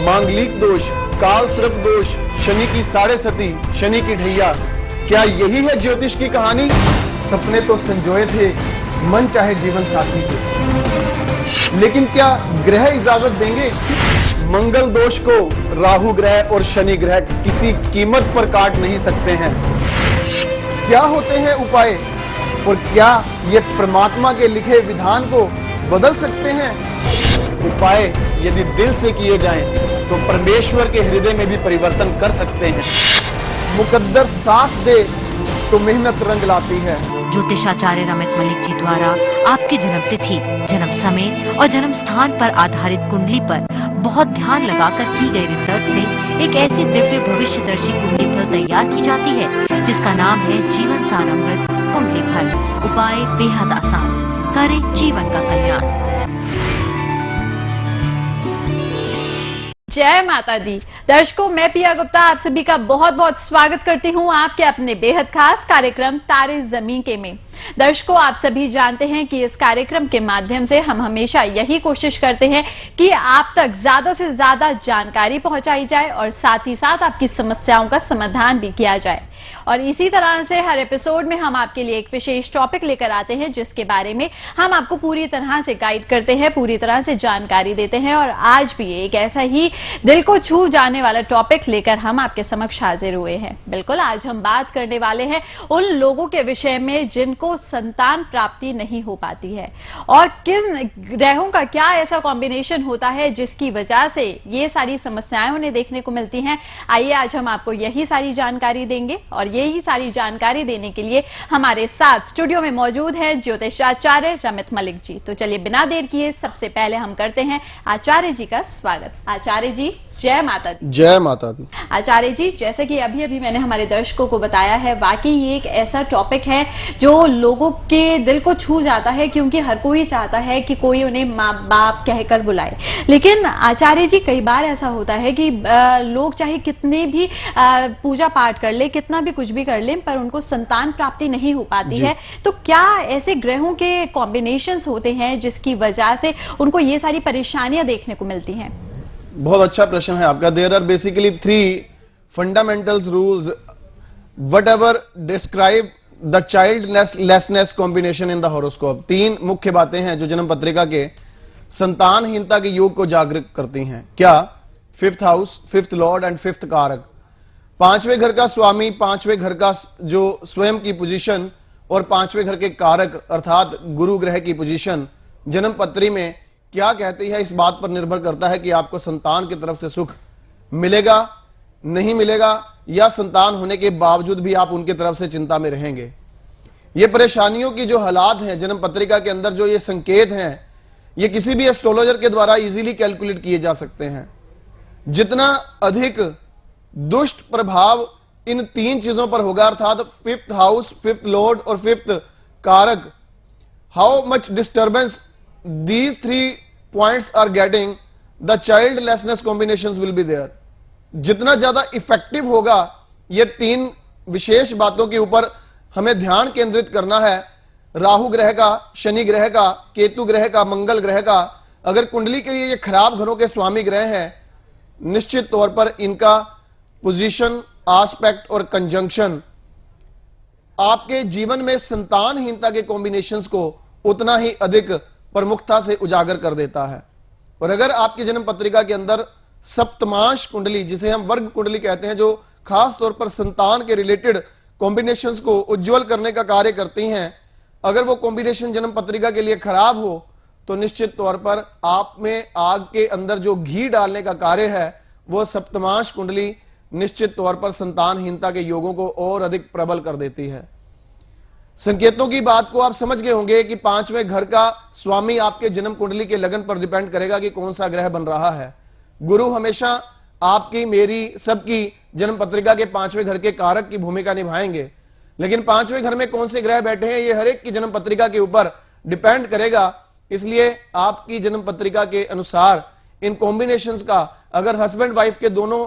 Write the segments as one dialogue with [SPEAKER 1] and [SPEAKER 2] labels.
[SPEAKER 1] मांगलिक दोष, काल सर्प दोष, शनि की साढ़े सती, शनि की ढैया, क्या यही है ज्योतिष की कहानी?
[SPEAKER 2] सपने तो संजोए थे मन चाहे जीवन साथी के, लेकिन क्या ग्रह इजाजत देंगे?
[SPEAKER 1] मंगल दोष को राहु ग्रह और शनि ग्रह किसी कीमत पर काट नहीं सकते हैं।
[SPEAKER 2] क्या होते हैं उपाय और क्या ये परमात्मा के लिखे विधान को बदल सकते हैं?
[SPEAKER 1] उपाय यदि दिल से किए जाएं तो परमेश्वर के हृदय में भी परिवर्तन कर सकते हैं।
[SPEAKER 2] मुकद्दर साथ दे तो मेहनत रंग लाती है।
[SPEAKER 3] ज्योतिषाचार्य रमित मलिक जी द्वारा आपकी जन्म तिथि, जन्म समय और जन्म स्थान पर आधारित कुंडली पर बहुत ध्यान लगाकर की गई रिसर्च से एक ऐसी दिव्य भविष्यदर्शी कुंडली फल तैयार की जाती है जिसका नाम है जीवन सार अमृत कुंडली फल। उपाय बेहद आसान, करे जीवन का कल्याण।
[SPEAKER 4] जय माता दी। दर्शकों, मैं पिया गुप्ता आप सभी का बहुत बहुत स्वागत करती हूं आपके अपने बेहद खास कार्यक्रम तारे जमीन के में। दर्शकों, आप सभी जानते हैं कि इस कार्यक्रम के माध्यम से हम हमेशा यही कोशिश करते हैं कि आप तक ज्यादा से ज्यादा जानकारी पहुंचाई जाए और साथ ही साथ आपकी समस्याओं का समाधान भी किया जाए। और इसी तरह से हर एपिसोड में हम आपके लिए एक विशेष टॉपिक लेकर आते हैं जिसके बारे में हम आपको पूरी तरह से गाइड करते हैं, पूरी तरह से जानकारी देते हैं। और आज भी एक ऐसा ही दिल को छू जाने वाला टॉपिक लेकर हम आपके समक्ष हाजिर हुए हैं। बिल्कुल, आज हम बात करने वाले हैं उन लोगों के विषय में जिनको संतान प्राप्ति नहीं हो पाती है और किन ग्रहों का क्या ऐसा कॉम्बिनेशन होता है जिसकी वजह से ये सारी समस्याएं उन्हें देखने को मिलती हैं। आइए आज हम आपको यही सारी जानकारी देंगे और यही सारी जानकारी देने के लिए हमारे साथ स्टूडियो में मौजूद हैं ज्योतिषाचार्य रमित मलिक जी। तो चलिए बिना देर किए सबसे पहले हम करते हैं आचार्य जी का स्वागत। आचार्य जी, जय माता दी।
[SPEAKER 2] जय माता दी।
[SPEAKER 4] आचार्य जी, जैसे कि अभी अभी मैंने हमारे दर्शकों को बताया है, वाकई ये एक ऐसा टॉपिक है जो लोगों के दिल को छू जाता है क्योंकि हर कोई चाहता है कि कोई उन्हें माँ बाप कहकर बुलाए। लेकिन आचार्य जी, कई बार ऐसा होता है कि लोग चाहे कितने भी पूजा पाठ कर ले, कितना भी कुछ भी कर ले, पर उनको संतान प्राप्ति नहीं हो पाती है। तो क्या ऐसे ग्रहों के कॉम्बिनेशंस होते हैं जिसकी वजह से उनको ये सारी परेशानियां देखने को मिलती हैं?
[SPEAKER 2] बहुत अच्छा प्रश्न है आपका। There are basically 3 fundamentals rules what ever describe the childlessness combination in the horoscope. 3 मुख्य बातें हैं जो जन्म पत्रिका के संतानहीनता के योग को जागृत करती हैं। क्या? 5th house, 5th Lord and 5th कारक। 5वें घर का स्वामी, 5वें घर का जो स्वयं की पोजीशन और 5वें घर के कारक अर्थात गुरु ग्रह की पोजीशन जन्म पत्री में क्या कहती है, इस बात पर निर्भर करता है कि आपको संतान की तरफ से सुख मिलेगा, नहीं मिलेगा, या संतान होने के बावजूद भी आप उनकी तरफ से चिंता में रहेंगे। ये परेशानियों की जो हालात हैं जन्म पत्रिका के अंदर, जो ये संकेत हैं, ये किसी भी एस्ट्रोलॉजर के द्वारा इजीली कैलकुलेट किए जा सकते हैं। जितना अधिक दुष्ट प्रभाव इन 3 चीजों पर होगा अर्थात 5th हाउस, 5th लॉर्ड और 5th कारक, how much disturbance these 3 points are getting, the childlessness combinations will be there। जितना ज्यादा इफेक्टिव होगा ये 3 विशेष बातों के ऊपर हमें ध्यान केंद्रित करना है। राहु ग्रह का, शनि ग्रह का, केतु ग्रह का, मंगल ग्रह का, अगर कुंडली के लिए ये खराब घरों के स्वामी ग्रह हैं, निश्चित तौर पर इनका पोजीशन, आस्पेक्ट और कंजंक्शन आपके जीवन में संतानहीनता के कॉम्बिनेशंस को उतना ही अधिक प्रमुखता से उजागर कर देता है। और अगर आपकी जन्म पत्रिका के अंदर सप्तमांश कुंडली, जिसे हम वर्ग कुंडली कहते हैं, जो खास तौर पर संतान के रिलेटेड कॉम्बिनेशंस को उज्जवल करने का कार्य करती हैं, अगर वो कॉम्बिनेशन जन्म पत्रिका के लिए खराब हो तो निश्चित तौर पर आप में आग के अंदर जो घी डालने का कार्य है, वो सप्तमांश कुंडली निश्चित तौर पर संतानहीनता के योगों को और अधिक प्रबल कर देती है। संकेतों की बात को आप समझ गए होंगे कि 5वें घर का स्वामी आपके जन्म कुंडली के लगन पर डिपेंड करेगा कि कौन सा ग्रह बन रहा है। गुरु हमेशा आपकी, मेरी, सबकी जन्म पत्रिका के 5वें घर के कारक की भूमिका निभाएंगे, लेकिन 5वें घर में कौन से ग्रह बैठे हैं ये हर एक की जन्म पत्रिका के ऊपर डिपेंड करेगा। इसलिए आपकी जन्म पत्रिका के अनुसार इन कॉम्बिनेशंस का अगर हस्बैंड वाइफ के दोनों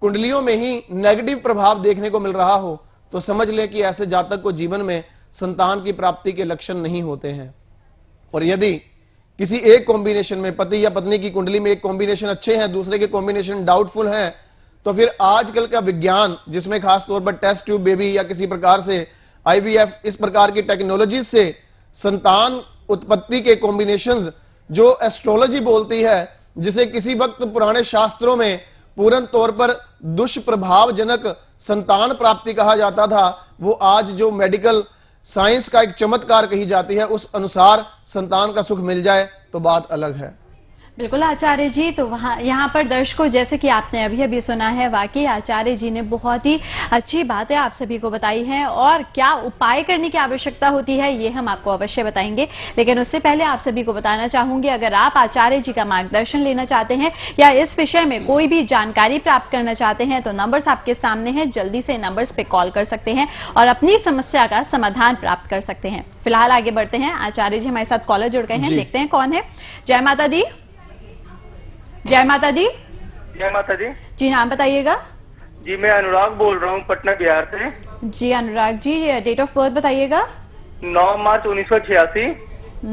[SPEAKER 2] कुंडलियों में ही नेगेटिव प्रभाव देखने को मिल रहा हो तो समझ लें कि ऐसे जातक को जीवन में संतान की प्राप्ति के लक्षण नहीं होते हैं। और यदि किसी एक कॉम्बिनेशन में, पति या पत्नी की कुंडली में एक कॉम्बिनेशन अच्छे हैं, दूसरे के कॉम्बिनेशन डाउटफुल हैं, तो फिर आजकल का विज्ञान, जिसमें खास तौर पर टेस्ट ट्यूब बेबी या किसी प्रकार से आईवीएफ, इस प्रकार की टेक्नोलॉजी से संतान उत्पत्ति के कॉम्बिनेशंस जो एस्ट्रोलॉजी बोलती है, जिसे किसी वक्त पुराने शास्त्रों में पूर्ण तौर पर दुष्प्रभावजनक संतान प्राप्ति कहा जाता था, वो आज जो मेडिकल साइंस का एक चमत्कार कही जाती है, उस अनुसार संतान का सुख मिल जाए तो बात अलग है।
[SPEAKER 4] बिल्कुल आचार्य जी, तो वहाँ यहाँ पर दर्शकों, जैसे कि आपने अभी अभी सुना है, वाकई आचार्य जी ने बहुत ही अच्छी बातें आप सभी को बताई हैं, और क्या उपाय करने की आवश्यकता होती है ये हम आपको अवश्य बताएंगे। लेकिन उससे पहले आप सभी को बताना चाहूंगी, अगर आप आचार्य जी का मार्गदर्शन लेना चाहते हैं या इस विषय में कोई भी जानकारी प्राप्त करना चाहते हैं, तो नंबर्स आपके सामने हैं, जल्दी से नंबर्स पे कॉल कर सकते हैं और अपनी समस्या का समाधान प्राप्त कर सकते हैं। फिलहाल आगे बढ़ते हैं। आचार्य जी हमारे साथ कॉलर जुड़ गए हैं, देखते हैं कौन है। जय माता दी। जय माता दी।
[SPEAKER 5] जय माता दी।
[SPEAKER 4] जी नाम बताइएगा।
[SPEAKER 5] जी मैं अनुराग बोल रहा हूँ, पटना बिहार से।
[SPEAKER 4] जी Anurag ji, date of birth बताइएगा।
[SPEAKER 5] 9 मार्च 1986।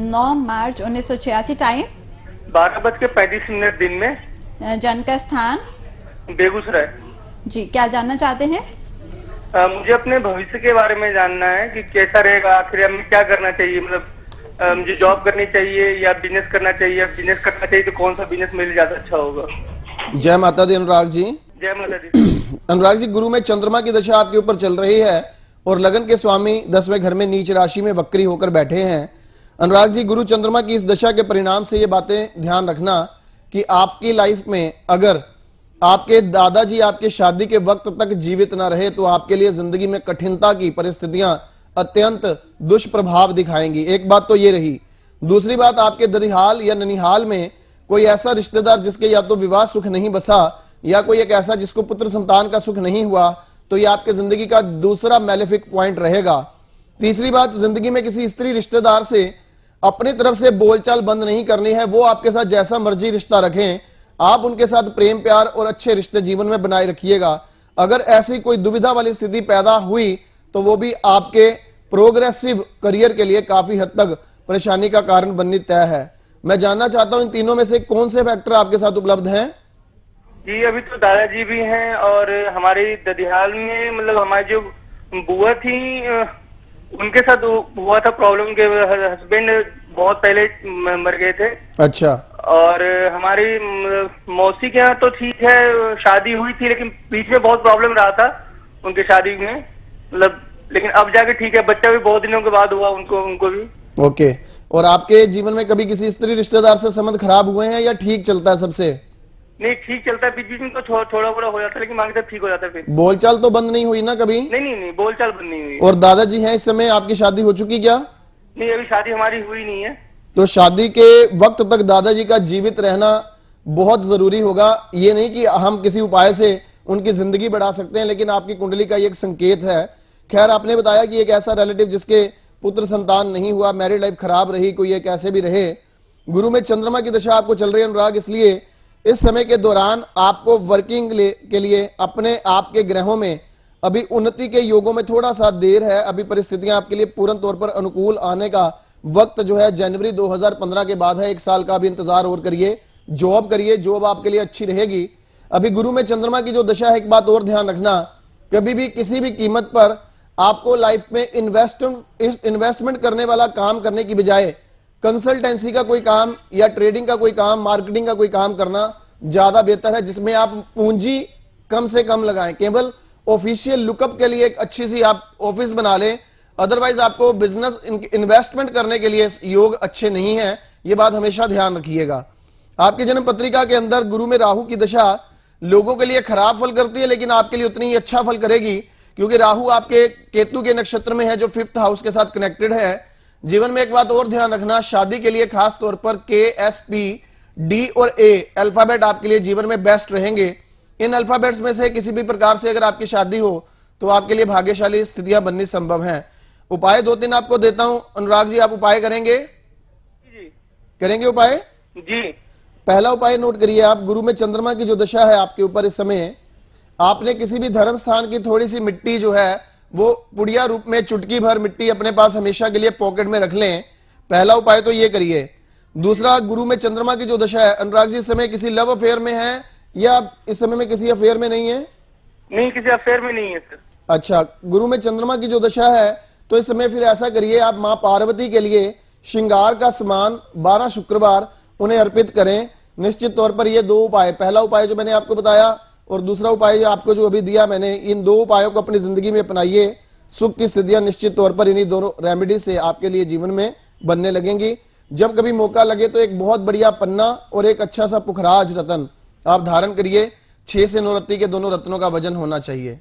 [SPEAKER 4] 9 मार्च 1986। टाइम
[SPEAKER 5] 12:35 दिन में।
[SPEAKER 4] जन्म का स्थान
[SPEAKER 5] बेगूसराय।
[SPEAKER 4] जी, क्या जानना चाहते हैं?
[SPEAKER 5] मुझे अपने भविष्य के बारे में जानना है कि कैसा रहेगा, आखिर हमें क्या करना चाहिए, मतलब मुझे जॉब करनी चाहिए या बिजनेस करना चाहिए। बिजनेस करना चाहिए तो कौन सा बिजनेस मेरे लिए ज्यादा अच्छा होगा।
[SPEAKER 2] जय माता दी अनुराग जी।
[SPEAKER 5] जय माता दी।
[SPEAKER 2] अनुराग जी, गुरु में चंद्रमा की दशा आपके ऊपर चल रही है और लगन के स्वामी 10वें घर में नीच राशि में वक्री होकर बैठे हैं। अनुराग जी, गुरु चंद्रमा की इस दशा के परिणाम से ये बातें ध्यान रखना कि आपकी लाइफ में अगर आपके दादाजी आपके शादी के वक्त तक जीवित ना रहे तो आपके लिए जिंदगी में कठिनता की परिस्थितियां अत्यंत दुष्प्रभाव दिखाएंगी। एक बात तो ये रही। दूसरी बात, आपके ददिहाल या ननिहाल में कोई ऐसा रिश्तेदार जिसके या तो विवाह सुख नहीं बसा या कोई एक ऐसा जिसको पुत्र संतान का सुख नहीं हुआ, तो ये आपके जिंदगी का दूसरा मैलेफिक पॉइंट रहेगा। तीसरी बात, जिंदगी में किसी स्त्री रिश्तेदार से अपनी तरफ से बोलचाल बंद नहीं करनी है। वो आपके साथ जैसा मर्जी रिश्ता रखें, आप उनके साथ प्रेम प्यार और अच्छे रिश्ते जीवन में बनाए रखिएगा। अगर ऐसी कोई दुविधा वाली स्थिति पैदा हुई तो वो भी आपके प्रोग्रेसिव करियर के लिए काफी हद तक परेशानी का कारण बननी तय है। मैं जानना चाहता हूं इन तीनों में से कौन से फैक्टर आपके साथ उपलब्ध हैं?
[SPEAKER 5] जी अभी तो दादाजी भी हैं और हमारी ददिहाल में मतलब हमारी जो बुआ थी उनके साथ हुआ था प्रॉब्लम के हस्बैंड बहुत पहले मर गए थे।
[SPEAKER 2] अच्छा।
[SPEAKER 5] और हमारी मौसी के यहाँ तो ठीक है शादी हुई थी लेकिन बीच में बहुत प्रॉब्लम रहा था उनके शादी में मतलब, लेकिन अब जाके ठीक है। बच्चा भी बहुत दिनों के बाद हुआ उनको भी।
[SPEAKER 2] ओके। और आपके जीवन में कभी किसी स्त्री रिश्तेदार से संबंध खराब हुए हैं या ठीक चलता है सबसे?
[SPEAKER 5] नहीं ठीक चलता है, बीच बीच में तो थोड़ा बड़ा हो जाता है लेकिन मांगे तक ठीक हो जाता है। फिर
[SPEAKER 2] बोलचाल तो बंद नहीं हुई ना कभी?
[SPEAKER 5] नहीं बोलचाल बंद नहीं हुई।
[SPEAKER 2] और दादाजी हैं इस समय, आपकी शादी हो चुकी क्या?
[SPEAKER 5] नहीं अभी शादी हमारी हुई नहीं है।
[SPEAKER 2] तो शादी के वक्त तक दादाजी का जीवित रहना बहुत जरूरी होगा। ये नहीं कि हम किसी उपाय से उनकी जिंदगी बढ़ा सकते हैं, लेकिन आपकी कुंडली का ये एक संकेत है। खैर, आपने बताया कि एक ऐसा रिलेटिव जिसके पुत्र संतान नहीं हुआ, मैरिड लाइफ खराब रही, कोई एक ऐसे भी रहे। गुरु में चंद्रमा की दशा आपको चल रही है अनुराग, इसलिए इस समय के दौरान आपको वर्किंग के लिए अपने आप के ग्रहों में अभी उन्नति के योगों में थोड़ा सा देर है। अभी परिस्थितियां आपके लिए पूर्ण तौर पर अनुकूल आने का वक्त जो है जनवरी 2015 के बाद है। 1 साल का अभी इंतजार और करिए, जॉब करिए, जॉब आपके लिए अच्छी रहेगी। अभी गुरु में चंद्रमा की जो दशा है, एक बात और ध्यान रखना, कभी भी किसी भी कीमत पर आपको लाइफ में इन्वेस्टमेंट करने वाला काम करने की बजाय कंसल्टेंसी का कोई काम या ट्रेडिंग का कोई काम, मार्केटिंग का कोई काम करना ज्यादा बेहतर है, जिसमें आप पूंजी कम से कम लगाएं। केवल ऑफिशियल लुकअप के लिए एक अच्छी सी आप ऑफिस बना लें, अदरवाइज आपको बिजनेस इन्वेस्टमेंट करने के लिए योग अच्छे नहीं है। यह बात हमेशा ध्यान रखिएगा। आपकी जन्म पत्रिका के अंदर गुरु में राहु की दशा लोगों के लिए खराब फल करती है, लेकिन आपके लिए उतनी ही अच्छा फल करेगी, क्योंकि राहु आपके केतु के नक्षत्र में है जो 5th हाउस के साथ कनेक्टेड है। जीवन में एक बात और ध्यान रखना, शादी के लिए खास तौर पर KSP D और A अल्फाबेट आपके लिए जीवन में बेस्ट रहेंगे। इन अल्फाबेट्स में से किसी भी प्रकार से अगर आपकी शादी हो तो आपके लिए भाग्यशाली स्थितियां बननी संभव हैं। उपाय 2-3 आपको देता हूं अनुराग जी, आप उपाय करेंगे?
[SPEAKER 5] जी
[SPEAKER 2] करेंगे उपाय
[SPEAKER 5] जी।
[SPEAKER 2] पहला उपाय नोट करिए आप। गुरु में चंद्रमा की जो दशा है आपके ऊपर इस समय, आपने किसी भी धर्म स्थान की थोड़ी सी मिट्टी जो है वो पुड़िया रूप में चुटकी भर मिट्टी अपने पास हमेशा के लिए पॉकेट में रख लें। पहला उपाय तो ये करिए। दूसरा, गुरु में चंद्रमा की जो दशा है, अनुराग जी इस समय किसी लव अफेयर में है या इस समय में किसी अफेयर में नहीं है?
[SPEAKER 5] नहीं, किसी अफेयर में नहीं है सर।
[SPEAKER 2] अच्छा, गुरु में चंद्रमा की जो दशा है, तो इस समय फिर ऐसा करिए, आप मां पार्वती के लिए श्रृंगार का सामान 12 शुक्रवार उन्हें अर्पित करें। निश्चित तौर पर ये 2 उपाय, पहला उपाय जो मैंने आपको बताया और दूसरा उपाय जो आपको जो अभी दिया मैंने, इन 2 उपायों को अपनी जिंदगी में अपनाइए। सुख की स्थितियां निश्चित तौर पर इन्हीं दोनों रेमेडी से आपके लिए जीवन में बनने लगेंगी। जब कभी मौका लगे तो एक बहुत बढ़िया पन्ना और एक अच्छा सा पुखराज रत्न आप धारण करिए। 6 से 9 रत्ती के दोनों रत्नों का वजन होना चाहिए।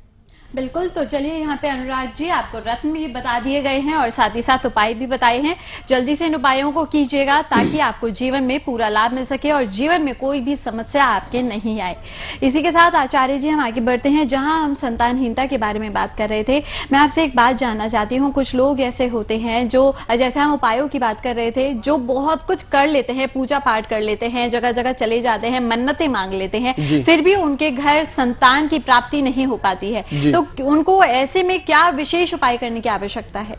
[SPEAKER 4] बिल्कुल, तो चलिए यहाँ पे अनुराग जी आपको रत्न भी बता दिए गए हैं और साथ ही साथ उपाय भी बताए हैं। जल्दी से इन उपायों को कीजिएगा ताकि आपको जीवन में पूरा लाभ मिल सके और जीवन में कोई भी समस्या आपके नहीं आए। इसी के साथ आचार्य जी हम आगे बढ़ते हैं। जहां हम संतानहीनता के बारे में बात कर रहे थे, मैं आपसे एक बात जानना चाहती हूँ। कुछ लोग ऐसे होते हैं जो, जैसे हम उपायों की बात कर रहे थे, जो बहुत कुछ कर लेते हैं, पूजा पाठ कर लेते हैं, जगह जगह चले जाते हैं, मन्नतें मांग लेते हैं, फिर भी उनके घर संतान की प्राप्ति नहीं हो पाती है। तो उनको ऐसे में क्या विशेष उपाय करने की आवश्यकता है?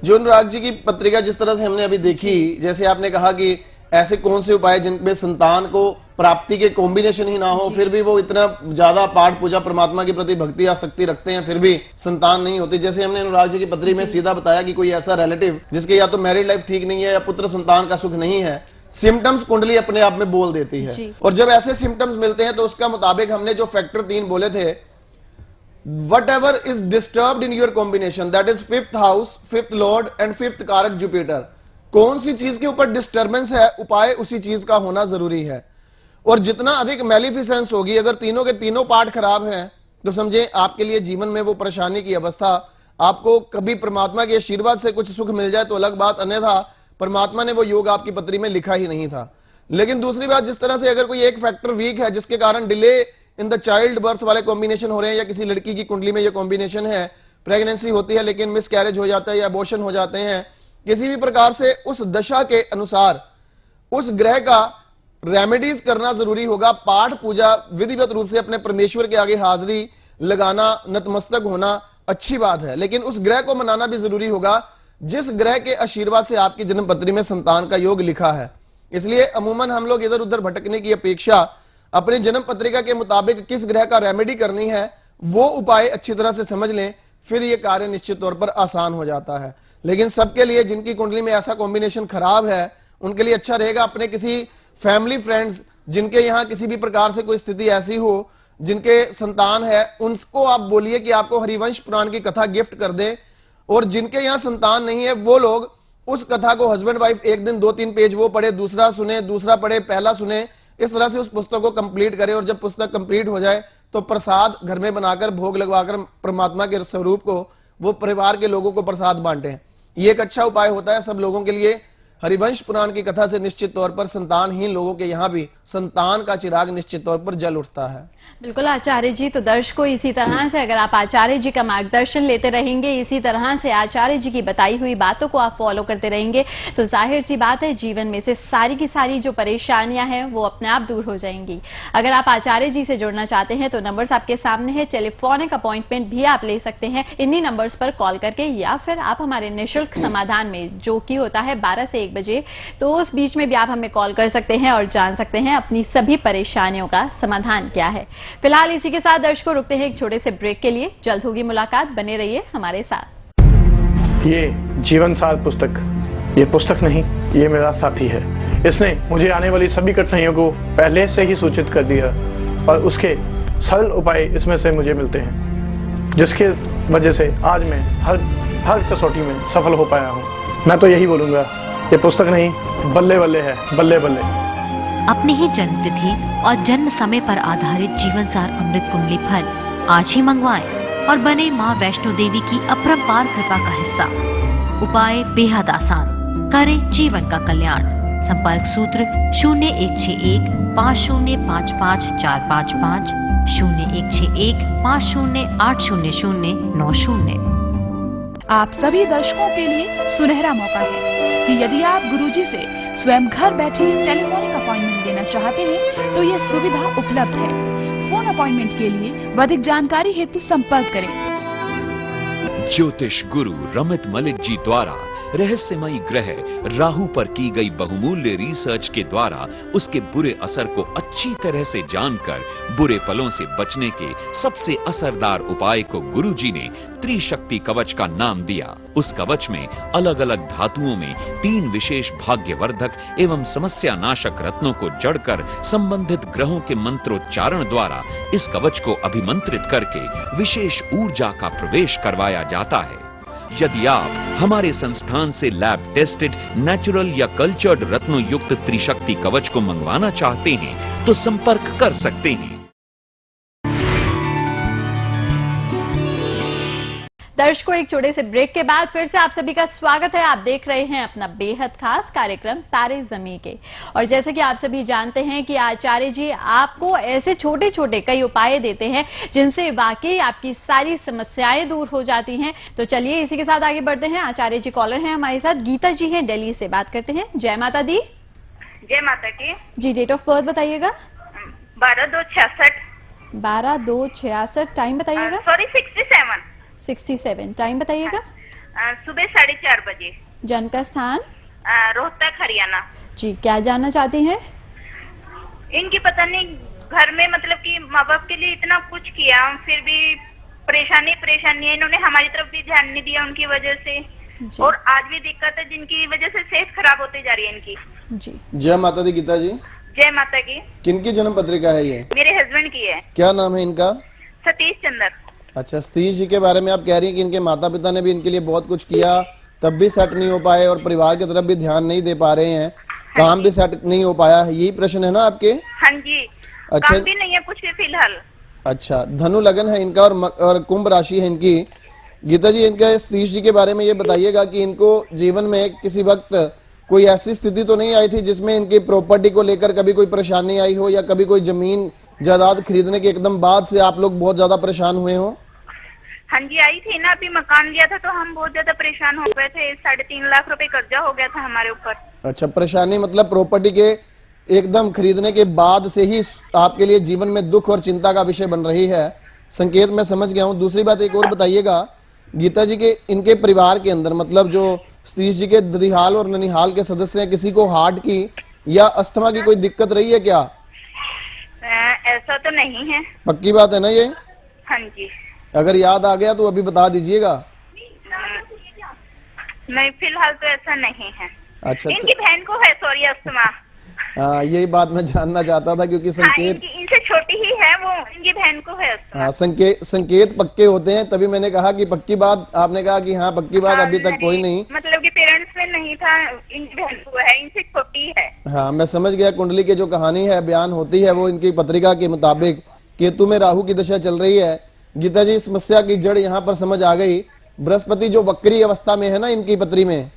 [SPEAKER 2] जो अनुराग जी की पत्रिका जिस तरह से हमने अभी देखी, जैसे आपने कहा कि ऐसे कौन से उपाय जिनमें संतान को प्राप्ति के कॉम्बिनेशन ही ना हो, फिर भी वो इतना ज्यादा पाठ पूजा परमात्मा के प्रति भक्ति आसक्ति रखते हैं, फिर भी संतान नहीं होती। जैसे हमने अनुराग जी की पत्री में सीधा बताया कि कोई ऐसा रिलेटिव जिसके या तो मैरिड लाइफ ठीक नहीं है या पुत्र संतान का सुख नहीं है, सिम्टम्स कुंडली अपने आप में बोल देती है। और जब ऐसे सिम्टम्स मिलते हैं तो उसका मुताबिक हमने जो फैक्टर 3 बोले थे, whatever is disturbed in your combination, that is 5th house, 5th lord and 5th कारक जुपिटर, कौन सी चीज के ऊपर डिस्टर्बेंस है, उपाय उसी चीज का होना जरूरी है। और जितना अधिक मेलिफिसेंस होगी, अगर तीनों के तीनों पार्ट खराब हैं तो समझे आपके लिए जीवन में वो परेशानी की अवस्था, आपको कभी परमात्मा के आशीर्वाद से कुछ सुख मिल जाए तो अलग बात, अन्यथा परमात्मा ने वो योग आपकी पत्री में लिखा ही नहीं था। लेकिन दूसरी बात, जिस तरह से अगर कोई एक फैक्टर वीक है जिसके कारण delay in the child birth वाले कॉम्बिनेशन हो रहे हैं, या किसी लड़की की कुंडली में ये कॉम्बिनेशन है, प्रेगनेंसी होती है लेकिन मिस कैरेज हो जाता है या अबॉर्शन हो जाते हैं, किसी भी प्रकार से उस दशा के अनुसार उस ग्रह का रेमेडीज करना जरूरी होगा। पाठ पूजा विधिवत रूप से अपने परमेश्वर के आगे हाजिरी लगाना, नतमस्तक होना अच्छी बात है, लेकिन उस ग्रह को मनाना भी जरूरी होगा जिस ग्रह के आशीर्वाद से आपकी जन्म पत्री में संतान का योग लिखा है। इसलिए अमूमन हम लोग इधर उधर भटकने की अपेक्षा अपने जन्म पत्रिका के मुताबिक किस ग्रह का रेमेडी करनी है वो उपाय अच्छी तरह से समझ लें, फिर ये कार्य निश्चित तौर पर आसान हो जाता है। लेकिन सबके लिए जिनकी कुंडली में ऐसा कॉम्बिनेशन खराब है, उनके लिए अच्छा रहेगा अपने किसी फैमिली फ्रेंड्स जिनके यहाँ किसी भी प्रकार से कोई स्थिति ऐसी हो, जिनके संतान है, उनको आप बोलिए कि आपको हरिवंश पुराण की कथा गिफ्ट कर दें। और जिनके यहाँ संतान नहीं है वो लोग उस कथा को हस्बैंड वाइफ एक दिन 2-3 पेज वो पढ़े, दूसरा सुने, दूसरा पढ़े, पहला सुने, इस तरह से उस पुस्तक को कंप्लीट करें। और जब पुस्तक कंप्लीट हो जाए तो प्रसाद घर में बनाकर भोग लगवाकर परमात्मा के स्वरूप को वो परिवार के लोगों को प्रसाद बांटें। ये एक अच्छा उपाय होता है सब लोगों के लिए। हरिवंश पुराण की कथा से निश्चित तौर पर संतानहीन लोगों के यहाँ भी संतान का चिराग निश्चित तौर पर जल उठता है।
[SPEAKER 4] बिल्कुल आचार्य जी, तो दर्शकों इसी तरह से अगर आप आचार्य जी का मार्गदर्शन लेते रहेंगे, इसी तरह से आचार्य जी की बताई हुई बातों को आप फॉलो करते रहेंगे, तो जाहिर सी बात है जीवन में से सारी की सारी जो परेशानियां हैं वो अपने आप दूर हो जाएंगी। अगर आप आचार्य जी से जुड़ना चाहते हैं तो नंबर्स आपके सामने है, टेलीफोनिक अपॉइंटमेंट भी आप ले सकते हैं इन्हीं नंबर्स पर कॉल करके, या फिर आप हमारे निःशुल्क समाधान में जो कि होता है 12 से 1 बजे, तो उस बीच में भी आप हमें कॉल कर सकते हैं और जान सकते हैं अपनी सभी परेशानियों का समाधान क्या है। फिलहाल इसी के साथ दर्शकों रुकते हैं एक छोटे से ब्रेक के लिए, जल्द होगी मुलाकात, बने रहिए हमारे साथ।
[SPEAKER 6] ये जीवन सार पुस्तक, ये पुस्तक नहीं, ये मेरा साथी है। इसने मुझे आने वाली सभी कठिनाइयों को पहले से ही सूचित कर दिया और उसके सरल उपाय इसमें से मुझे मिलते हैं, जिसके वजह से आज मैं हर कसौटी में सफल हो पाया हूँ। मैं तो यही बोलूँगा, ये पुस्तक नहीं, बल्ले बल्ले है, बल्ले बल्ले।
[SPEAKER 3] अपनी ही जन्म तिथि और जन्म समय पर आधारित जीवन सार अमृत कुंडली फल आज ही मंगवाएं और बने मां वैष्णो देवी की अपरंपार कृपा का हिस्सा। उपाय बेहद आसान, करें जीवन का कल्याण। संपर्क सूत्र 0161 5055 455 0161 508009 90।
[SPEAKER 7] आप सभी दर्शकों के लिए सुनहरा मौका है कि यदि आप गुरुजी से स्वयं घर बैठे टेलीफोनिक अपॉइंटमेंट लेना चाहते हैं तो यह सुविधा उपलब्ध है। फोन अपॉइंटमेंट के लिए अधिक जानकारी हेतु संपर्क करें।
[SPEAKER 8] ज्योतिष गुरु रमित मलिक जी द्वारा रहस्यमयी ग्रह राहु पर की गई बहुमूल्य रिसर्च के द्वारा उसके बुरे असर को अच्छी तरह से जानकर बुरे पलों से बचने के सबसे असरदार उपाय को गुरुजी ने त्रिशक्ति कवच का नाम दिया। उस कवच में अलग अलग धातुओं में 3 विशेष भाग्यवर्धक एवं समस्या नाशक रत्नों को जड़कर संबंधित ग्रहों के मंत्रोच्चारण द्वारा इस कवच को अभिमंत्रित करके विशेष ऊर्जा का प्रवेश करवाया जाता है। यदि आप हमारे संस्थान से लैब टेस्टेड नेचुरल या कल्चर्ड रत्नों युक्त त्रिशक्ति कवच को मंगवाना चाहते हैं तो संपर्क कर सकते हैं।
[SPEAKER 4] दर्शकों, एक छोटे से ब्रेक के बाद फिर से आप सभी का स्वागत है। आप देख रहे हैं अपना बेहद खास कार्यक्रम तारे ज़मीं के। और जैसे कि आप सभी जानते हैं कि आचार्य जी आपको ऐसे छोटे छोटे कई उपाय देते हैं जिनसे वाकई आपकी सारी समस्याएं दूर हो जाती हैं। तो चलिए इसी के साथ आगे बढ़ते हैं। आचार्य जी कॉलर हैं हमारे साथ, गीता जी हैं दिल्ली से, बात करते हैं। जय माता दी।
[SPEAKER 9] जय माता की
[SPEAKER 4] जी। डेट ऑफ बर्थ बताइएगा।
[SPEAKER 9] 12/2/66।
[SPEAKER 4] 12/2/66। टाइम बताइएगा।
[SPEAKER 9] सॉरी 67।
[SPEAKER 4] 67। टाइम बताइएगा।
[SPEAKER 9] सुबह 4:30 बजे।
[SPEAKER 4] जन्म का स्थान
[SPEAKER 9] रोहतक हरियाणा।
[SPEAKER 4] जी। क्या जानना चाहती हैं?
[SPEAKER 9] इनकी पता नहीं घर में मतलब कि माँ बाप के लिए इतना कुछ किया फिर भी परेशानी है। इन्होंने हमारी तरफ भी ध्यान नहीं दिया उनकी वजह से, और आज भी दिक्कत है जिनकी वजह से सेहत खराब होती जा रही है इनकी।
[SPEAKER 4] जी।
[SPEAKER 2] जय माता दी। गीता जी,
[SPEAKER 9] जय माता की।
[SPEAKER 2] किनकी जन्म पत्रिका है ये?
[SPEAKER 9] मेरे हस्बैंड की है।
[SPEAKER 2] क्या नाम है इनका?
[SPEAKER 9] सतीश चंद्र।
[SPEAKER 2] अच्छा, सतीश जी के बारे में आप कह रही हैं कि इनके माता पिता ने भी इनके लिए बहुत कुछ किया, तब भी सेट नहीं हो पाए और परिवार की तरफ भी ध्यान नहीं दे पा रहे हैं, काम भी सेट नहीं हो पाया है, यही प्रश्न है ना आपके?
[SPEAKER 9] हाँ जी।
[SPEAKER 2] अच्छा,
[SPEAKER 9] काम भी नहीं है कुछ भी फिलहाल।
[SPEAKER 2] अच्छा, धनु लगन है इनका और कुंभ राशि है इनकी। गीता जी, इनका सतीश जी के बारे में ये बताइएगा कि इनको जीवन में किसी वक्त कोई ऐसी स्थिति तो नहीं आई थी जिसमें इनकी प्रॉपर्टी को लेकर कभी कोई परेशानी आई हो, या कभी कोई जमीन जायदाद खरीदने के एकदम बाद से आप लोग बहुत ज्यादा परेशान हुए हो?
[SPEAKER 9] हाँ जी, आई थी ना। अभी मकान लिया था तो हम बहुत ज्यादा परेशान हो गए थे। 3.5 लाख रुपए कर्जा हो गया था हमारे ऊपर।
[SPEAKER 2] अच्छा, परेशानी मतलब प्रॉपर्टी के एकदम खरीदने के बाद से ही आपके लिए जीवन में दुख और चिंता का विषय बन रही है। संकेत मैं समझ गया हूँ। दूसरी बात एक और बताइएगा गीता जी के इनके परिवार के अंदर, मतलब जो सतीश जी के ददिहाल और ननिहाल के सदस्य हैं, किसी को हार्ट की या अस्थमा की कोई दिक्कत रही है क्या?
[SPEAKER 9] ऐसा तो नहीं है।
[SPEAKER 2] पक्की बात है ना ये?
[SPEAKER 9] हाँ जी।
[SPEAKER 2] अगर याद आ गया तो अभी बता दीजिएगा।
[SPEAKER 9] नहीं, फिलहाल तो ऐसा नहीं है।
[SPEAKER 2] अच्छा,
[SPEAKER 9] इनकी बहन को है सॉरी अस्थमा।
[SPEAKER 2] हाँ, यही बात मैं जानना चाहता था क्योंकि संकेत
[SPEAKER 9] इनसे छोटी ही है वो, इनकी बहन को है अस्थमा।
[SPEAKER 2] हाँ, संकेत पक्के होते हैं, तभी मैंने कहा कि पक्की बात। आपने कहा कि हाँ पक्की बात। अभी तक कोई नहीं,
[SPEAKER 9] मतलब कि पेरेंट्स में नहीं था, इनकी बहन को है, इनसे छोटी है।
[SPEAKER 2] हाँ, मैं समझ गया। कुंडली की जो कहानी है बयान होती है वो इनकी पत्रिका के मुताबिक केतु में राहु की दशा चल रही है। गीता जी, समस्या की जड़ यहाँ पर समझ आ गई। बृहस्पति जो वक्री अवस्था में है ना इनकी पत्री में,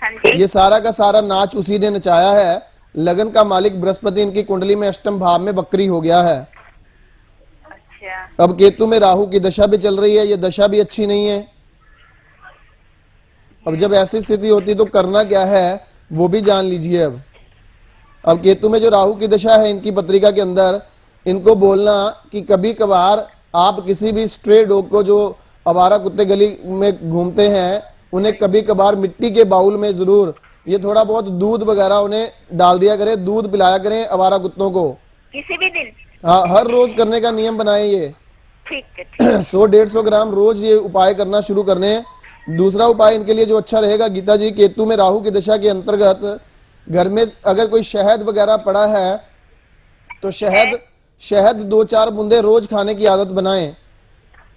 [SPEAKER 9] हाँ जी।
[SPEAKER 2] ये सारा का सारा नाच उसी ने नचाया है। लगन का मालिक बृहस्पति इनकी कुंडली में अष्टम भाव में वक्री हो गया है।
[SPEAKER 9] अच्छा।
[SPEAKER 2] अब केतु में राहु की दशा भी चल रही है, ये दशा भी अच्छी नहीं है। अब जब ऐसी स्थिति होती तो करना क्या है वो भी जान लीजिए। अब केतु में जो राहु की दशा है इनकी पत्रिका के अंदर, इनको बोलना कि कभी कभार आप किसी भी स्ट्रे डॉग को, जो आवारा कुत्ते गली में घूमते हैं, उन्हें कभी कभार मिट्टी के बाउल में जरूर ये थोड़ा बहुत दूध वगैरह उन्हें डाल दिया करें, दूध पिलाया करें आवारा कुत्तों को
[SPEAKER 9] किसी भी दिन।
[SPEAKER 2] हाँ, हर रोज करने का नियम बनाए ये।
[SPEAKER 9] ठीक है।
[SPEAKER 2] 100-150 ग्राम रोज ये उपाय करना शुरू करने हैं। दूसरा उपाय इनके लिए जो अच्छा रहेगा गीता जी, केतु में राहु की दशा के अंतर्गत घर में अगर कोई शहद वगैरह पड़ा है तो शहद 2-4 बूंदे रोज खाने की आदत बनाएं।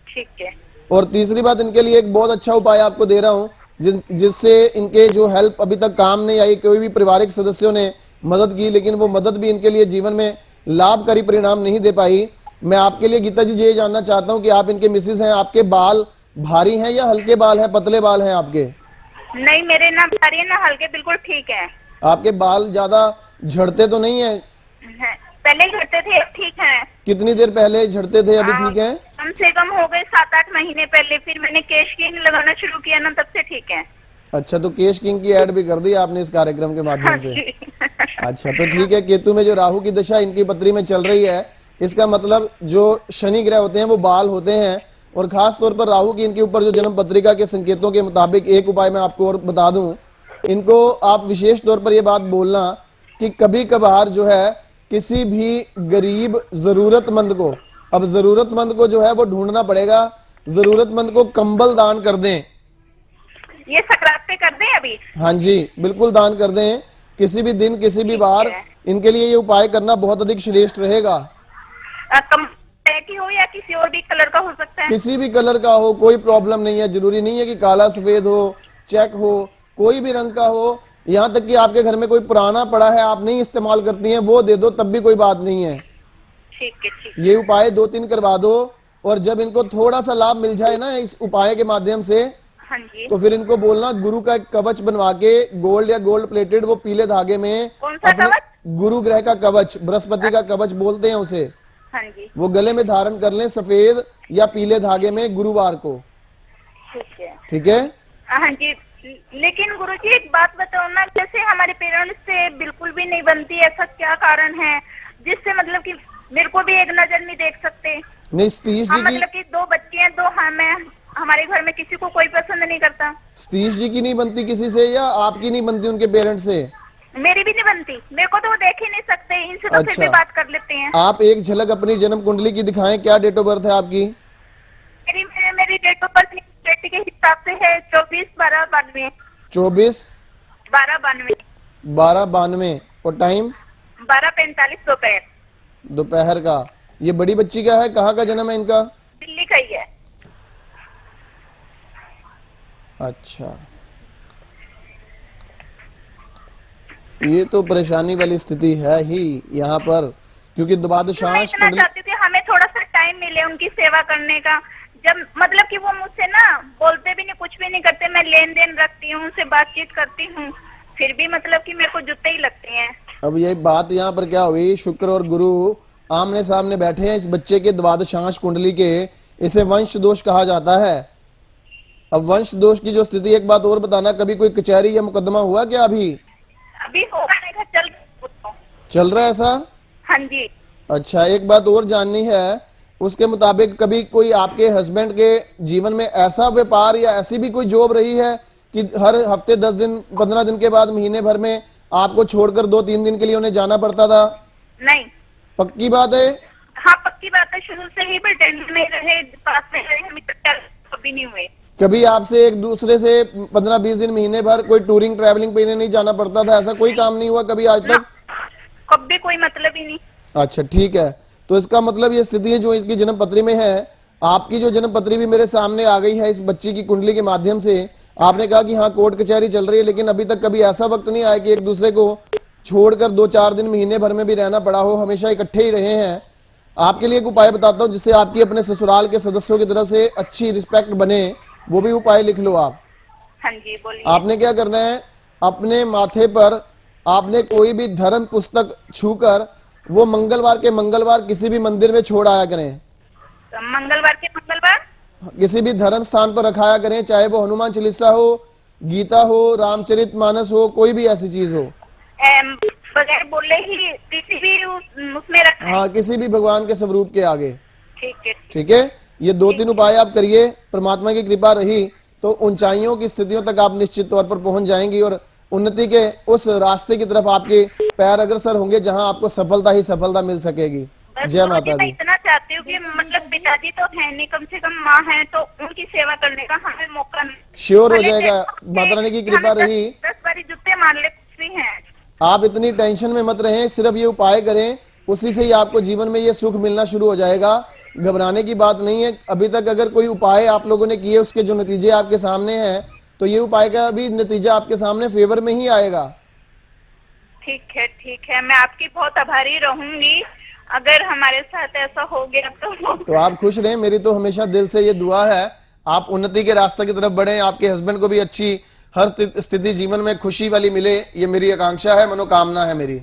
[SPEAKER 9] ठीक है।
[SPEAKER 2] और तीसरी बात, इनके लिए एक बहुत अच्छा उपाय आपको दे रहा हूं जिससे इनके जो हेल्प अभी तक काम नहीं आई, कोई भी पारिवारिक सदस्यों ने मदद की लेकिन वो मदद भी इनके लिए जीवन में लाभकारी परिणाम नहीं दे पाई। मैं आपके लिए गीता जी ये जानना चाहता हूं कि आप इनके मिसेस हैं, आपके बाल भारी हैं या हल्के बाल हैं, पतले बाल हैं आपके?
[SPEAKER 9] नहीं, मेरे ना भारी है ना हल्के, बिल्कुल ठीक है।
[SPEAKER 2] आपके बाल ज्यादा झड़ते तो नहीं है?
[SPEAKER 9] पहले झड़ते थे, अब ठीक है।
[SPEAKER 2] कितनी देर पहले झड़ते थे, अभी ठीक है?
[SPEAKER 9] कम से कम हो गए 7-8 महीने पहले। फिर मैंने केश किंग लगाना शुरू किया ना, तब से ठीक है।
[SPEAKER 2] अच्छा, तो केश किंग की ऐड भी कर दी आपने इस कार्यक्रम के माध्यम से? अच्छा, तो ठीक है। केतु में जो राहु की दशा इनकी पत्री में चल रही है, इसका मतलब जो शनि ग्रह होते हैं वो बाल होते हैं, और खास तौर पर राहु की इनके ऊपर जो जन्म पत्रिका के संकेतों के मुताबिक एक उपाय मैं आपको और बता दूं, इनको आप विशेष तौर पर ये बात बोलना कि कभी कभार जो है किसी भी गरीब जरूरतमंद को, अब जरूरतमंद को जो है वो ढूंढना पड़ेगा, जरूरतमंद को कंबल दान कर दें।
[SPEAKER 9] ये सकरात पे कर दें अभी?
[SPEAKER 2] हाँ जी, बिल्कुल दान कर दें, किसी भी दिन किसी भी बार। इनके लिए ये उपाय करना बहुत अधिक श्रेष्ठ रहेगा।
[SPEAKER 9] की हो या किसी और भी कलर का हो सकता है?
[SPEAKER 2] किसी भी कलर का हो, कोई प्रॉब्लम नहीं है, जरूरी नहीं है कि काला सफेद हो, चेक हो, कोई भी रंग का हो। यहाँ तक कि आपके घर में कोई पुराना पड़ा है, आप नहीं इस्तेमाल करती हैं, वो दे दो तब भी कोई बात नहीं है।
[SPEAKER 9] ठीक है, ठीक।
[SPEAKER 2] ये उपाय 2-3 करवा दो, और जब इनको थोड़ा सा लाभ मिल जाए ना इस उपाय के माध्यम से,
[SPEAKER 9] हाँ जी।
[SPEAKER 2] तो फिर इनको बोलना गुरु का एक कवच बनवा के, गोल्ड या गोल्ड प्लेटेड, वो पीले धागे में,
[SPEAKER 9] कौन सा कवच?
[SPEAKER 2] गुरु ग्रह का कवच, बृहस्पति का कवच बोलते हैं उसे,
[SPEAKER 9] हाँ जी,
[SPEAKER 2] वो गले में धारण कर लें सफेद या पीले धागे में गुरुवार को।
[SPEAKER 9] ठीक है,
[SPEAKER 2] ठीक है।
[SPEAKER 9] हाँ जी। लेकिन गुरुजी एक बात बताओ ना, जैसे हमारे पेरेंट्स से बिल्कुल भी नहीं बनती, ऐसा क्या कारण है जिससे मतलब कि मेरे को भी एक नजर नहीं देख सकते?
[SPEAKER 2] नहीं, सतीश जी की,
[SPEAKER 9] मतलब कि 2 बच्चे हैं, 2 हमारे घर में किसी को कोई पसंद नहीं करता।
[SPEAKER 2] सतीश जी की नहीं बनती किसी से, या आपकी नहीं बनती उनके पेरेंट्स से?
[SPEAKER 9] मेरी भी नहीं बनती, मेरे को तो वो देख ही नहीं सकते, इनसे तो फिर भी बात कर लेते हैं।
[SPEAKER 2] आप एक झलक अपनी जन्म कुंडली की दिखाएं, क्या डेट ऑफ बर्थ है आपकी?
[SPEAKER 9] मेरी डेट ऑफ बर्थ बेटी के हिसाब से है 24/12/92।
[SPEAKER 2] 24/12/92। 12/92 और टाइम
[SPEAKER 9] 12:45
[SPEAKER 2] दोपहर का। ये बड़ी बच्ची का है, कहाँ का जन्म है इनका?
[SPEAKER 9] दिल्ली का ही है।
[SPEAKER 2] अच्छा, ये तो परेशानी वाली स्थिति है ही यहाँ पर, क्योंकि द्वादशांश
[SPEAKER 9] मैं इतना चाहती थी हमें थोड़ा सा टाइम मिले उनकी सेवा करने का, जब मतलब कि वो मुझसे ना बोलते भी नहीं, कुछ भी नहीं करते, मैं लेन देन रखती हूँ, उनसे बातचीत करती हूँ, फिर भी मतलब कि मेरे को जुत्ते ही लगते हैं।
[SPEAKER 2] अब ये बात यहाँ पर क्या हुई, शुक्र और गुरु आमने सामने बैठे हैं इस बच्चे के द्वादशांश कुंडली के, इसे वंश दोष कहा जाता है। अब वंश दोष की जो स्थिति, एक बात और बताना, कभी कोई कचहरी या मुकदमा हुआ क्या? अभी
[SPEAKER 9] होगा नहीं,
[SPEAKER 2] चल रहा है ऐसा?
[SPEAKER 9] हाँ जी।
[SPEAKER 2] अच्छा, एक बात और जाननी है, उसके मुताबिक कभी कोई आपके हस्बैंड के जीवन में ऐसा व्यापार या ऐसी भी कोई जॉब रही है कि हर हफ्ते 10 दिन 15 दिन के बाद, महीने भर में आपको छोड़कर 2-3 दिन के लिए उन्हें जाना पड़ता था?
[SPEAKER 9] नहीं।
[SPEAKER 2] पक्की बात है?
[SPEAKER 9] हाँ पक्की बात है, शुरू से ही टेंशन में रहे, पास में रहे, हम कभी नहीं हुए।
[SPEAKER 2] कभी आपसे एक दूसरे से 15-20 दिन, महीने भर कोई टूरिंग ट्रैवलिंग पे नहीं जाना पड़ता था? ऐसा कोई काम नहीं हुआ कभी आज तक?
[SPEAKER 9] कभी कोई मतलब ही नहीं।
[SPEAKER 2] अच्छा, ठीक है। तो इसका मतलब ये स्थिति है जो इसकी जन्म पत्री में है। आपकी जो जन्म पत्री भी मेरे सामने आ गई है इस बच्ची की कुंडली के माध्यम से। आपने कहा कि हाँ कोर्ट कचहरी चल रही है, लेकिन अभी तक कभी ऐसा वक्त नहीं आया कि एक दूसरे को छोड़कर 2-4 दिन, महीने भर में भी रहना पड़ा हो, हमेशा इकट्ठे ही रहे हैं। आपके लिए एक उपाय बताता हूँ जिससे आपकी अपने ससुराल के सदस्यों की तरफ से अच्छी रिस्पेक्ट बने, वो भी उपाय लिख लो आप।
[SPEAKER 9] हाँ जी, बोलिए।
[SPEAKER 2] आपने क्या करना है, अपने माथे पर आपने कोई भी धर्म पुस्तक छूकर वो मंगलवार के मंगलवार किसी भी मंदिर में छोड़ आया करें।
[SPEAKER 9] मंगलवार के मंगलवार
[SPEAKER 2] किसी भी धर्म स्थान पर रखाया करें, चाहे वो हनुमान चालीसा हो, गीता हो, रामचरितमानस हो, कोई भी ऐसी चीज हो,
[SPEAKER 9] बगैर बोले ही किसी भी उसमें रखा।
[SPEAKER 2] हाँ, किसी भी भगवान के स्वरूप के आगे।
[SPEAKER 9] ठीक है,
[SPEAKER 2] ठीक है। ये 2-3 उपाय आप करिए, परमात्मा की कृपा रही तो ऊंचाइयों की स्थितियों तक आप निश्चित तौर पर पहुंच जाएंगी और उन्नति के उस रास्ते की तरफ आपके पैर अग्रसर होंगे जहां आपको सफलता ही सफलता मिल सकेगी। जय माता दी।
[SPEAKER 9] मैं इतना चाहती हूँ कि मतलब पिताजी तो है नहीं, कम से कम माँ है, तो उनकी सेवा करने का हमें मौका मिले।
[SPEAKER 2] श्योर हो जाएगा, माता रानी की कृपा रही।
[SPEAKER 9] 10 बारी जूते मार ले, कुछ भी है।
[SPEAKER 2] आप इतनी टेंशन में मत रहें, सिर्फ ये उपाय करें, उसी से ही आपको जीवन में ये सुख मिलना शुरू हो जाएगा। घबराने की बात नहीं है। अभी तक अगर कोई उपाय आप लोगों ने किए, उसके जो नतीजे आपके सामने हैं, तो ये उपाय का भी नतीजा आपके सामने फेवर में ही आएगा।
[SPEAKER 9] ठीक है, ठीक है, मैं आपकी बहुत आभारी रहूंगी अगर हमारे साथ ऐसा हो गया तो
[SPEAKER 2] आप खुश रहें, मेरी तो हमेशा दिल से ये दुआ है आप उन्नति के रास्ते की तरफ बढ़ें, आपके हस्बैंड को भी अच्छी हर स्थिति जीवन में खुशी वाली मिले, ये मेरी आकांक्षा है, मनोकामना है मेरी।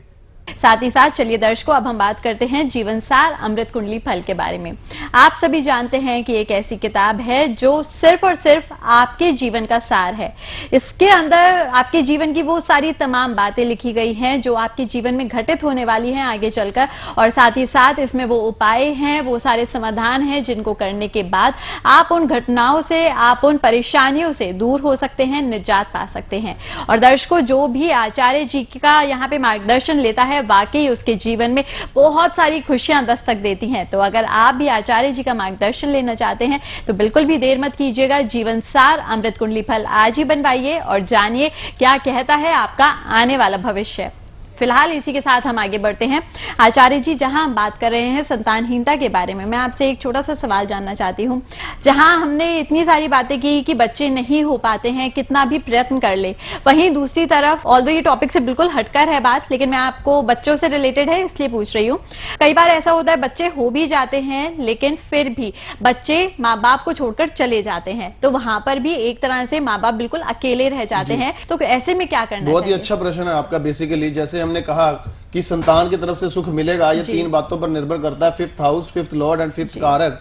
[SPEAKER 4] साथ ही साथ चलिए दर्शकों अब हम बात करते हैं जीवन सार अमृत कुंडली फल के बारे में। आप सभी जानते हैं कि एक ऐसी किताब है जो सिर्फ और सिर्फ आपके जीवन का सार है। इसके अंदर आपके जीवन की वो सारी तमाम बातें लिखी गई हैं जो आपके जीवन में घटित होने वाली हैं आगे चलकर, और साथ ही साथ इसमें वो उपाय हैं, वो सारे समाधान हैं जिनको करने के बाद आप उन घटनाओं से, आप उन परेशानियों से दूर हो सकते हैं, निजात पा सकते हैं। और दर्शकों जो भी आचार्य जी का यहाँ पे मार्गदर्शन लेता है वाकई उसके जीवन में बहुत सारी खुशियां दस्तक देती हैं। तो अगर आप भी आचार्य जी का मार्गदर्शन लेना चाहते हैं तो बिल्कुल भी देर मत कीजिएगा, जीवन सार अमृत कुंडली फल आज ही बनवाइए और जानिए क्या कहता है आपका आने वाला भविष्य। फिलहाल इसी के साथ हम आगे बढ़ते हैं। आचार्य जी, जहां हम बात कर रहे हैं संतानहीनता के बारे में, मैं आपसे एक छोटा सा सवाल जानना चाहती हूं। जहां हमने इतनी सारी बातें की कि बच्चे नहीं हो पाते हैं कितना भी प्रयत्न कर ले, वहीं दूसरी तरफ ऑल्दो ये टॉपिक से बिल्कुल हटकर है बात, लेकिन मैं आपको बच्चों से रिलेटेड है इसलिए पूछ रही हूँ। कई बार ऐसा होता है बच्चे हो भी जाते हैं लेकिन फिर भी बच्चे माँ बाप को छोड़कर चले जाते हैं, तो वहां पर भी एक तरह से माँ बाप बिल्कुल अकेले रह जाते हैं। तो ऐसे में क्या करना?
[SPEAKER 2] बहुत ही अच्छा प्रश्न है आपका। बेसिकली जैसे हमने कहा कि संतान की तरफ से सुख मिलेगा, ये तीन बातों पर निर्भर करता है, 5th house, 5th Lord and 5th कारक।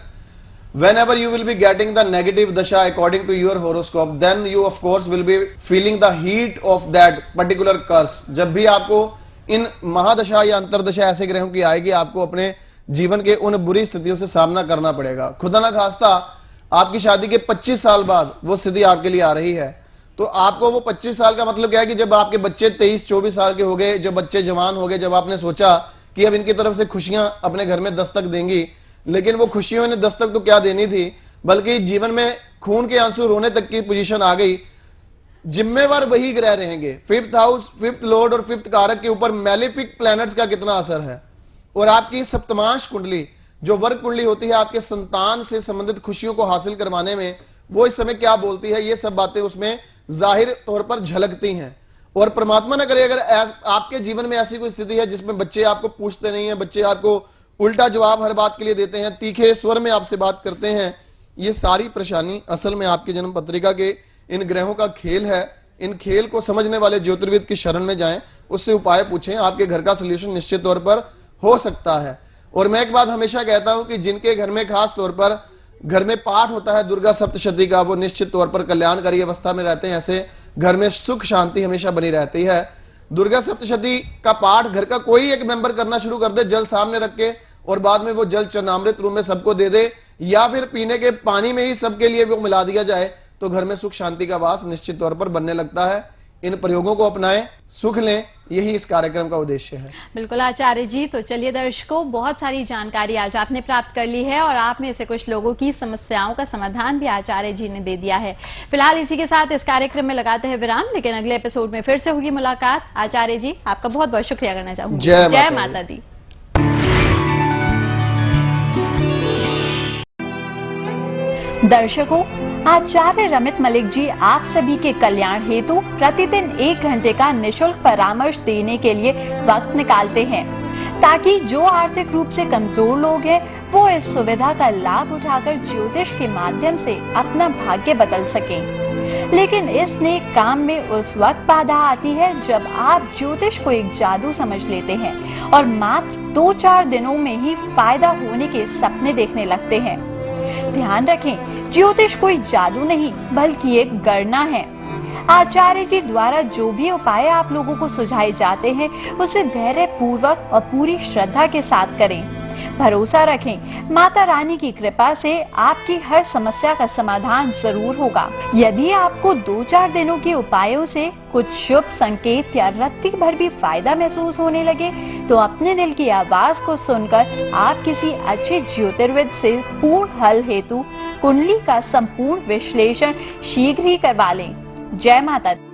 [SPEAKER 2] Whenever you will be getting the negative dasha according to your horoscope, then you of course will be feeling the heat of that particular curse। जब भी आपको इन महादशा या अंतरदशा ऐसे ग्रहों की आएगी, आपको अपने जीवन के उन बुरी स्थितियों से सामना करना पड़ेगा। खुदा ना खास्ता आपकी शादी के 25 साल बाद वो स्थिति आपके लिए आ रही है, तो आपको वो 25 साल का मतलब क्या है कि जब आपके बच्चे 23-24 साल के हो गए, जब बच्चे जवान हो गए, जब आपने सोचा कि अब इनकी तरफ से खुशियां अपने घर में दस्तक देंगी, लेकिन वो खुशियों ने दस्तक तो क्या देनी थी, बल्कि जीवन में खून के आंसू रोने तक की पोजीशन आ गई। जिम्मेवार वही ग्रह रहेंगे। 5th हाउस, 5th लॉर्ड और 5th कारक के ऊपर मैलेफिक प्लैनेट्स का कितना असर है। और आपकी सप्तमांश कुंडली जो वर्ग कुंडली होती है आपके संतान से संबंधित खुशियों को हासिल करवाने में, वो इस समय क्या बोलती है, ये सब बातें उसमें जाहिर तौर पर झलकती हैं। और परमात्मा न करे अगर आपके जीवन में ऐसी कोई स्थिति है जिसमें बच्चे आपको पूछते नहीं है, बच्चे आपको उल्टा जवाब हर बात के लिए देते हैं, तीखे स्वर में आपसे बात करते हैं, ये सारी परेशानी असल में आपकी जन्म पत्रिका के इन ग्रहों का खेल है। इन खेल को समझने वाले ज्योतिर्विद की शरण में जाएं, उससे उपाय पूछें, आपके घर का सलूशन निश्चित तौर पर हो सकता है। और मैं एक बात हमेशा कहता हूं कि जिनके घर में खास तौर पर घर में पाठ होता है दुर्गा सप्तशती का, वो निश्चित तौर पर कल्याणकारी अवस्था में रहते हैं। ऐसे घर में सुख शांति हमेशा बनी रहती है। दुर्गा सप्तशती का पाठ घर का कोई एक मेंबर करना शुरू कर दे, जल सामने रख के, और बाद में वो जल चरणामृत रूम में सबको दे दे, या फिर पीने के पानी में ही सबके लिए वो मिला दिया जाए, तो घर में सुख शांति का वास निश्चित तौर पर बनने लगता है। इन प्रयोगों को अपनाएं, सुख लें, यही इस कार्यक्रम का उद्देश्य है।
[SPEAKER 4] बिल्कुल आचार्य जी। तो चलिए दर्शकों, बहुत सारी जानकारी आज आपने प्राप्त कर ली है और आप में से कुछ लोगों की समस्याओं का समाधान भी आचार्य जी ने दे दिया है। फिलहाल इसी के साथ इस कार्यक्रम में लगाते हैं विराम, लेकिन अगले एपिसोड में फिर से होगी मुलाकात। आचार्य जी, आपका बहुत बहुत शुक्रिया करना चाहूंगी। जय माता दी। दर्शकों, आचार्य रमित मलिक जी आप सभी के कल्याण हेतु प्रतिदिन 1 घंटे का निशुल्क परामर्श देने के लिए वक्त निकालते हैं, ताकि जो आर्थिक रूप से कमजोर लोग हैं वो इस सुविधा का लाभ उठाकर ज्योतिष के माध्यम से अपना भाग्य बदल सकें। लेकिन इस नेक काम में उस वक्त बाधा आती है जब आप ज्योतिष को एक जादू समझ लेते हैं और मात्र 2-4 दिनों में ही फायदा होने के सपने देखने लगते हैं। ध्यान रखें, ज्योतिष कोई जादू नहीं बल्कि एक गणना है। आचार्य जी द्वारा जो भी उपाय आप लोगों को सुझाए जाते हैं उसे धैर्य पूर्वक और पूरी श्रद्धा के साथ करें। भरोसा रखें, माता रानी की कृपा से आपकी हर समस्या का समाधान जरूर होगा। यदि आपको 2-4 दिनों के उपायों से कुछ शुभ संकेत या रत्ती भर भी फायदा महसूस होने लगे, तो अपने दिल की आवाज को सुनकर आप किसी अच्छे ज्योतिर्विद से पूर्ण हल हेतु कुंडली का संपूर्ण विश्लेषण शीघ्र ही करवा लें। जय माता दी।